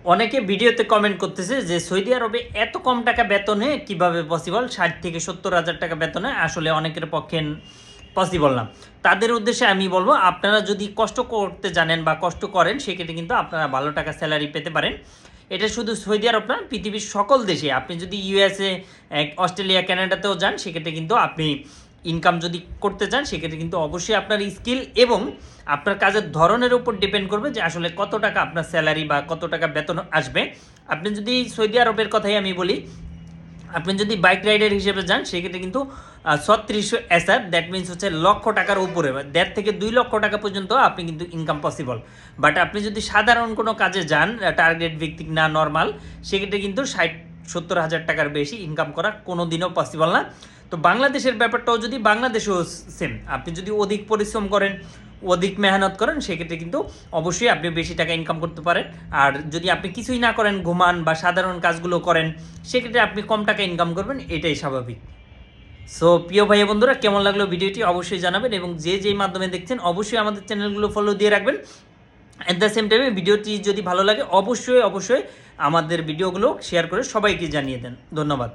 অনেকে ভিডিওতে কমেন্ট করতেছে যে সৌদি আরবে এত কম টাকা বেতনে কিভাবে পসিবল, 60 থেকে 70 হাজার টাকা বেতনে আসলে অনেকের পক্ষে পসিবল না। তাদের উদ্দেশ্যে আমি বলবো, আপনারা যদি কষ্ট করতে জানেন বা কষ্ট করেন সেক্ষেত্রে কিন্তু আপনারা ভালো টাকা স্যালারি পেতে পারেন। এটা শুধু সৌদি আরব না, পৃথিবীর সকল দেশে, আপনি যদি ইউএসএ, অস্ট্রেলিয়া, কানাডাতেও যান সেক্ষেত্রে কিন্তু আপনি ইনকাম যদি করতে চান সেক্ষেত্রে কিন্তু অবশ্যই আপনার স্কিল এবং আপনার কাজের ধরনের উপর ডিপেন্ড করবে যে আসলে কত টাকা আপনার স্যালারি বা কত টাকা বেতন আসবে। আপনি যদি সৌদি আরবের কথাই আমি বলি, আপনি যদি বাইক রাইডার হিসেবে যান সেক্ষেত্রে কিন্তু 3600 এসআর, দ্যাট মিনস হচ্ছে লক্ষ টাকার উপরে, 1.5 থেকে 2 লক্ষ টাকা পর্যন্ত আপনি কিন্তু ইনকাম পসিবল। বাট আপনি যদি সাধারণ কোনো কাজে যান, টার্গেট ভিত্তিক না, নর্মাল, সেক্ষেত্রে কিন্তু 60-70 হাজার টাকার বেশি ইনকাম করা কোনো দিনও পসিবল না। তো বাংলাদেশের ব্যাপারটাও যদি, বাংলাদেশেও সেম, আপনি যদি অধিক পরিশ্রম করেন, অধিক মেহনত করেন সেক্ষেত্রে কিন্তু অবশ্যই আপনি বেশি টাকা ইনকাম করতে পারেন। আর যদি আপনি কিছুই না করেন, ঘুমান বা সাধারণ কাজগুলো করেন, সেক্ষেত্রে আপনি কম টাকা ইনকাম করবেন, এটাই স্বাভাবিক। সো প্রিয় ভাই বন্ধুরা, কেমন লাগলো ভিডিওটি অবশ্যই জানাবেন, এবং যে যেই মাধ্যমে দেখছেন অবশ্যই আমাদের চ্যানেলগুলো ফলো দিয়ে রাখবেন। অ্যাট দ্য সেম টাইমে ভিডিওটি যদি ভালো লাগে অবশ্যই অবশ্যই আমাদের ভিডিওগুলো শেয়ার করে সবাইকে জানিয়ে দেন। ধন্যবাদ।